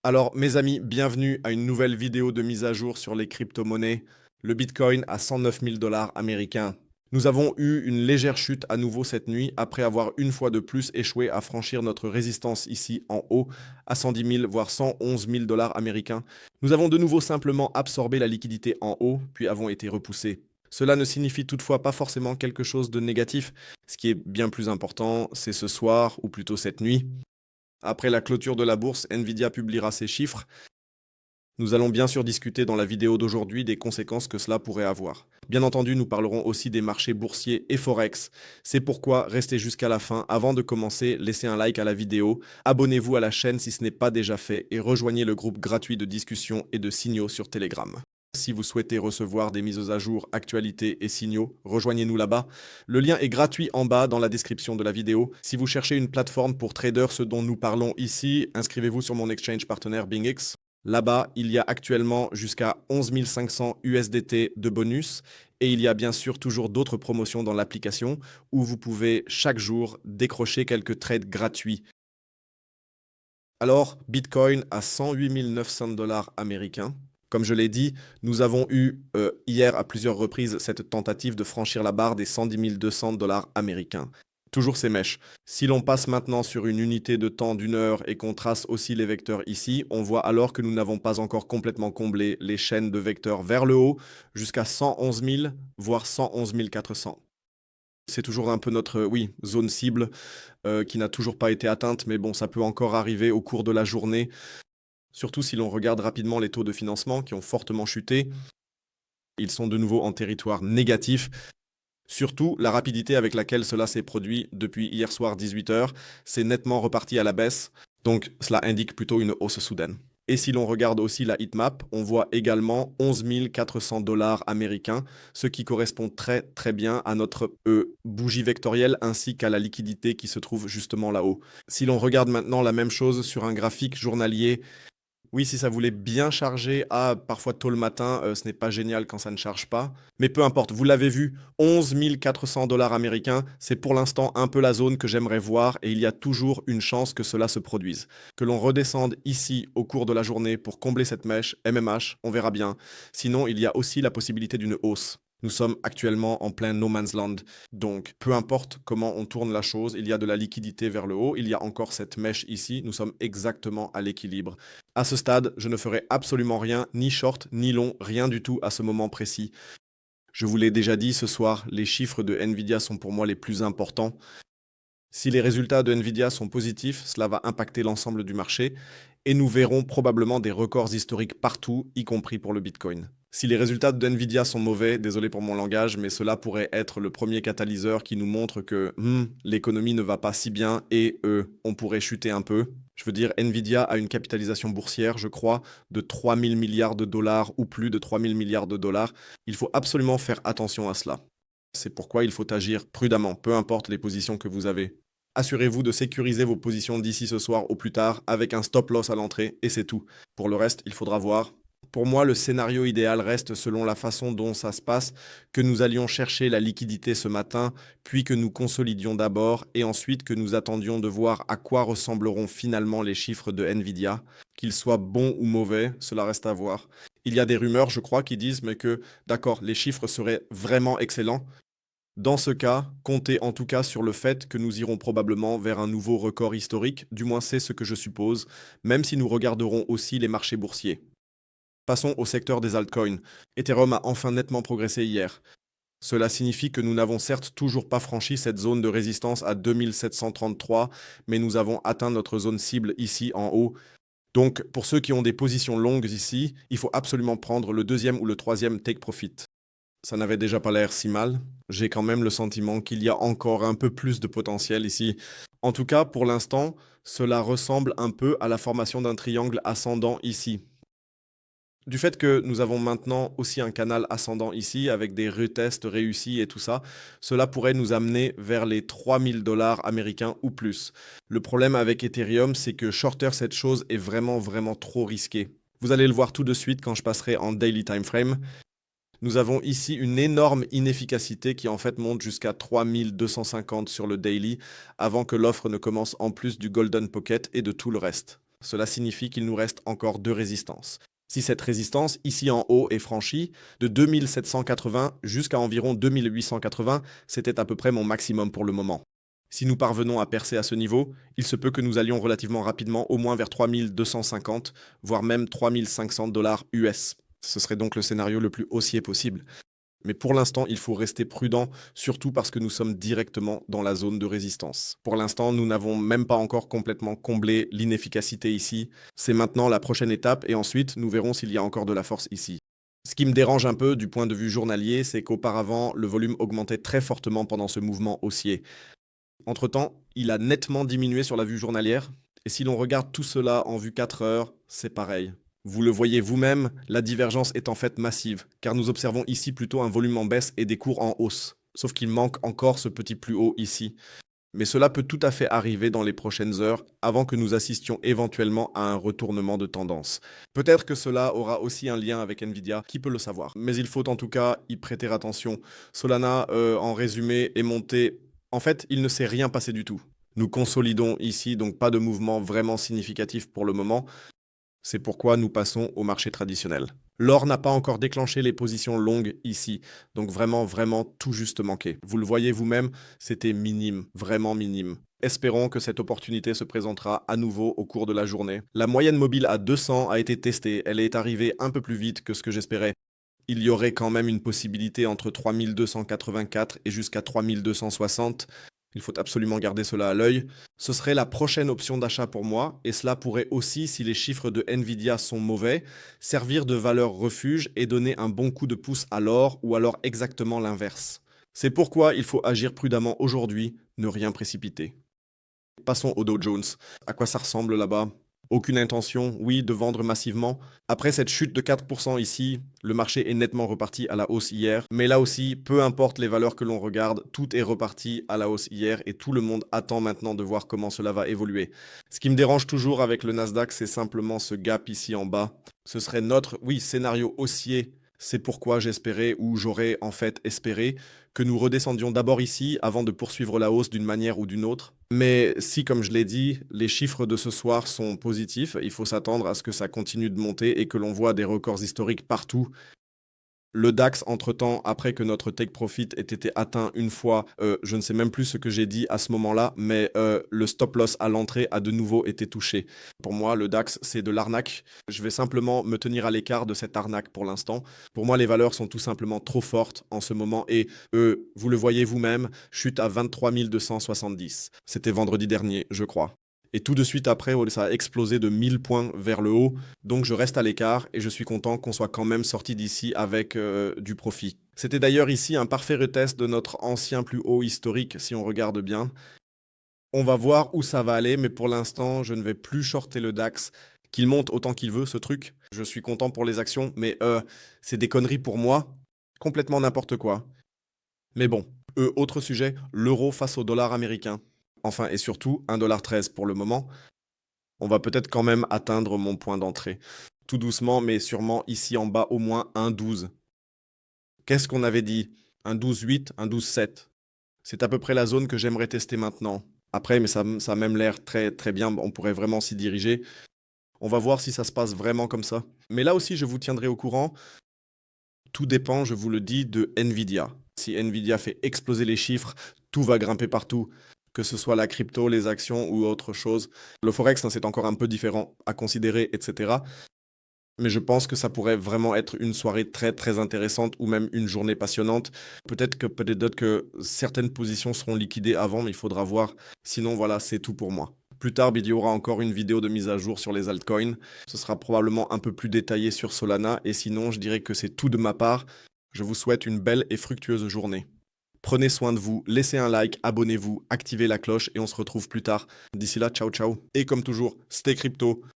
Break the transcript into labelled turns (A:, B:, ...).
A: Alors, mes amis, bienvenue à une nouvelle vidéo de mise à jour sur les crypto-monnaies. Le Bitcoin à 109 000 dollars américains. Nous avons eu une légère chute à nouveau cette nuit après avoir une fois de plus échoué à franchir notre résistance ici en haut à 110 000 voire 111 000 dollars américains. Nous avons de nouveau simplement absorbé la liquidité en haut puis avons été repoussés. Cela ne signifie toutefois pas forcément quelque chose de négatif. Ce qui est bien plus important, c'est ce soir, ou plutôt cette nuit. Après la clôture de la bourse, Nvidia publiera ses chiffres. Nous allons bien sûr discuter dans la vidéo d'aujourd'hui des conséquences que cela pourrait avoir. Bien entendu, nous parlerons aussi des marchés boursiers et Forex. C'est pourquoi restez jusqu'à la fin. Avant de commencer, laissez un like à la vidéo, abonnez-vous à la chaîne si ce n'est pas déjà fait et rejoignez le groupe gratuit de discussion et de signaux sur Telegram. Si vous souhaitez recevoir des mises à jour, actualités et signaux, rejoignez-nous là-bas. Le lien est gratuit en bas dans la description de la vidéo. Si vous cherchez une plateforme pour traders, ce dont nous parlons ici, inscrivez-vous sur mon exchange partenaire BingX. Là-bas, il y a actuellement jusqu'à 11 500 USDT de bonus et il y a bien sûr toujours d'autres promotions dans l'application où vous pouvez chaque jour décrocher quelques trades gratuits. Alors, Bitcoin à 108 900 dollars américains. Comme je l'ai dit, nous avons eu hier à plusieurs reprises cette tentative de franchir la barre des 110 200 dollars américains. Toujours ces mèches. Si l'on passe maintenant sur une unité de temps d'une heure et qu'on trace aussi les vecteurs ici, on voit alors que nous n'avons pas encore complètement comblé les chaînes de vecteurs vers le haut jusqu'à 111 000, voire 111 400. C'est toujours un peu notre, oui, zone cible qui n'a toujours pas été atteinte, mais bon, ça peut encore arriver au cours de la journée. Surtout si l'on regarde rapidement les taux de financement qui ont fortement chuté. Ils sont de nouveau en territoire négatif. Surtout, la rapidité avec laquelle cela s'est produit depuis hier soir 18h, c'est nettement reparti à la baisse. Donc cela indique plutôt une hausse soudaine. Et si l'on regarde aussi la heatmap, on voit également 11 400 dollars américains, ce qui correspond très très bien à notre bougie vectorielle ainsi qu'à la liquidité qui se trouve justement là-haut. Si l'on regarde maintenant la même chose sur un graphique journalier, oui, si ça voulait bien charger, parfois tôt le matin, ce n'est pas génial quand ça ne charge pas. Mais peu importe, vous l'avez vu, 11 400 dollars américains, c'est pour l'instant un peu la zone que j'aimerais voir et il y a toujours une chance que cela se produise. Que l'on redescende ici au cours de la journée pour combler cette mèche, MMH, on verra bien. Sinon, il y a aussi la possibilité d'une hausse. Nous sommes actuellement en plein no man's land. Donc, peu importe comment on tourne la chose, il y a de la liquidité vers le haut, il y a encore cette mèche ici, nous sommes exactement à l'équilibre. À ce stade, je ne ferai absolument rien, ni short, ni long, rien du tout à ce moment précis. Je vous l'ai déjà dit ce soir, les chiffres de Nvidia sont pour moi les plus importants. Si les résultats de Nvidia sont positifs, cela va impacter l'ensemble du marché et nous verrons probablement des records historiques partout, y compris pour le Bitcoin. Si les résultats de Nvidia sont mauvais, désolé pour mon langage, mais cela pourrait être le premier catalyseur qui nous montre que l'économie ne va pas si bien et on pourrait chuter un peu. Je veux dire, Nvidia a une capitalisation boursière, je crois, de 3 000 milliards de dollars ou plus de 3 000 milliards de dollars. Il faut absolument faire attention à cela. C'est pourquoi il faut agir prudemment, peu importe les positions que vous avez. Assurez-vous de sécuriser vos positions d'ici ce soir au plus tard avec un stop loss à l'entrée et c'est tout. Pour le reste, il faudra voir. Pour moi, le scénario idéal reste, selon la façon dont ça se passe, que nous allions chercher la liquidité ce matin, puis que nous consolidions d'abord et ensuite que nous attendions de voir à quoi ressembleront finalement les chiffres de Nvidia. Qu'ils soient bons ou mauvais, cela reste à voir. Il y a des rumeurs, je crois, qui disent mais que, d'accord, les chiffres seraient vraiment excellents. Dans ce cas, comptez en tout cas sur le fait que nous irons probablement vers un nouveau record historique, du moins c'est ce que je suppose, même si nous regarderons aussi les marchés boursiers. Passons au secteur des altcoins. Ethereum a enfin nettement progressé hier. Cela signifie que nous n'avons certes toujours pas franchi cette zone de résistance à 2733, mais nous avons atteint notre zone cible ici en haut. Donc pour ceux qui ont des positions longues ici, il faut absolument prendre le deuxième ou le troisième take profit. Ça n'avait déjà pas l'air si mal. J'ai quand même le sentiment qu'il y a encore un peu plus de potentiel ici. En tout cas, pour l'instant, cela ressemble un peu à la formation d'un triangle ascendant ici. Du fait que nous avons maintenant aussi un canal ascendant ici avec des retests réussis et tout ça, cela pourrait nous amener vers les 3000 dollars américains ou plus. Le problème avec Ethereum, c'est que shorter cette chose est vraiment trop risqué. Vous allez le voir tout de suite quand je passerai en daily time frame. Nous avons ici une énorme inefficacité qui en fait monte jusqu'à 3250 sur le daily avant que l'offre ne commence en plus du Golden Pocket et de tout le reste. Cela signifie qu'il nous reste encore deux résistances. Si cette résistance, ici en haut, est franchie, de 2780 jusqu'à environ 2880, c'était à peu près mon maximum pour le moment. Si nous parvenons à percer à ce niveau, il se peut que nous allions relativement rapidement au moins vers 3250, voire même 3500 dollars US. Ce serait donc le scénario le plus haussier possible. Mais pour l'instant, il faut rester prudent, surtout parce que nous sommes directement dans la zone de résistance. Pour l'instant, nous n'avons même pas encore complètement comblé l'inefficacité ici. C'est maintenant la prochaine étape et ensuite, nous verrons s'il y a encore de la force ici. Ce qui me dérange un peu du point de vue journalier, c'est qu'auparavant, le volume augmentait très fortement pendant ce mouvement haussier. Entre-temps, il a nettement diminué sur la vue journalière. Et si l'on regarde tout cela en vue 4 heures, c'est pareil. Vous le voyez vous-même, la divergence est en fait massive, car nous observons ici plutôt un volume en baisse et des cours en hausse. Sauf qu'il manque encore ce petit plus haut ici. Mais cela peut tout à fait arriver dans les prochaines heures, avant que nous assistions éventuellement à un retournement de tendance. Peut-être que cela aura aussi un lien avec Nvidia, qui peut le savoir. Mais il faut en tout cas y prêter attention. Solana, en résumé, est monté. En fait, il ne s'est rien passé du tout. Nous consolidons ici, donc pas de mouvement vraiment significatif pour le moment. C'est pourquoi nous passons au marché traditionnel. L'or n'a pas encore déclenché les positions longues ici, donc vraiment tout juste manqué. Vous le voyez vous-même, c'était minime, vraiment minime. Espérons que cette opportunité se présentera à nouveau au cours de la journée. La moyenne mobile à 200 a été testée, elle est arrivée un peu plus vite que ce que j'espérais. Il y aurait quand même une possibilité entre 3284 et jusqu'à 3260. Il faut absolument garder cela à l'œil. Ce serait la prochaine option d'achat pour moi, et cela pourrait aussi, si les chiffres de Nvidia sont mauvais, servir de valeur refuge et donner un bon coup de pouce à l'or, ou alors exactement l'inverse. C'est pourquoi il faut agir prudemment aujourd'hui, ne rien précipiter. Passons au Dow Jones. À quoi ça ressemble là-bas? Aucune intention, oui, de vendre massivement. Après cette chute de 4% ici, le marché est nettement reparti à la hausse hier. Mais là aussi, peu importe les valeurs que l'on regarde, tout est reparti à la hausse hier et tout le monde attend maintenant de voir comment cela va évoluer. Ce qui me dérange toujours avec le Nasdaq, c'est simplement ce gap ici en bas. Ce serait notre, oui, scénario haussier. C'est pourquoi j'espérais, ou j'aurais en fait espéré, que nous redescendions d'abord ici avant de poursuivre la hausse d'une manière ou d'une autre. Mais si, comme je l'ai dit, les chiffres de ce soir sont positifs, il faut s'attendre à ce que ça continue de monter et que l'on voit des records historiques partout. Le DAX, entre-temps, après que notre take profit ait été atteint une fois, je ne sais même plus ce que j'ai dit à ce moment-là, mais le stop loss à l'entrée a de nouveau été touché. Pour moi, le DAX, c'est de l'arnaque. Je vais simplement me tenir à l'écart de cette arnaque pour l'instant. Pour moi, les valeurs sont tout simplement trop fortes en ce moment et vous le voyez vous-même, chute à 23 270. C'était vendredi dernier, je crois. Et tout de suite après, ça a explosé de 1000 points vers le haut. Donc je reste à l'écart et je suis content qu'on soit quand même sorti d'ici avec du profit. C'était d'ailleurs ici un parfait retest de notre ancien plus haut historique si on regarde bien. On va voir où ça va aller, mais pour l'instant, je ne vais plus shorter le DAX. Qu'il monte autant qu'il veut, ce truc. Je suis content pour les actions, mais c'est des conneries pour moi. Complètement n'importe quoi. Mais bon, autre sujet, l'euro face au dollar américain. Enfin et surtout 1,13 $ pour le moment. On va peut-être quand même atteindre mon point d'entrée. Tout doucement, mais sûrement ici en bas au moins 1,12. Qu'est-ce qu'on avait dit? 1,12,8, 1,12,7. C'est à peu près la zone que j'aimerais tester maintenant. Après, mais ça a même l'air très très bien, on pourrait vraiment s'y diriger. On va voir si ça se passe vraiment comme ça. Mais là aussi, je vous tiendrai au courant. Tout dépend, je vous le dis, de Nvidia. Si Nvidia fait exploser les chiffres, tout va grimper partout. Que ce soit la crypto, les actions ou autre chose. Le forex, c'est encore un peu différent à considérer, etc. Mais je pense que ça pourrait vraiment être une soirée très très intéressante ou même une journée passionnante. Peut-être que certaines positions seront liquidées avant, mais il faudra voir. Sinon, voilà, c'est tout pour moi. Plus tard, il y aura encore une vidéo de mise à jour sur les altcoins. Ce sera probablement un peu plus détaillé sur Solana. Et sinon, je dirais que c'est tout de ma part. Je vous souhaite une belle et fructueuse journée. Prenez soin de vous, laissez un like, abonnez-vous, activez la cloche et on se retrouve plus tard. D'ici là, ciao ciao. Et comme toujours, stay crypto.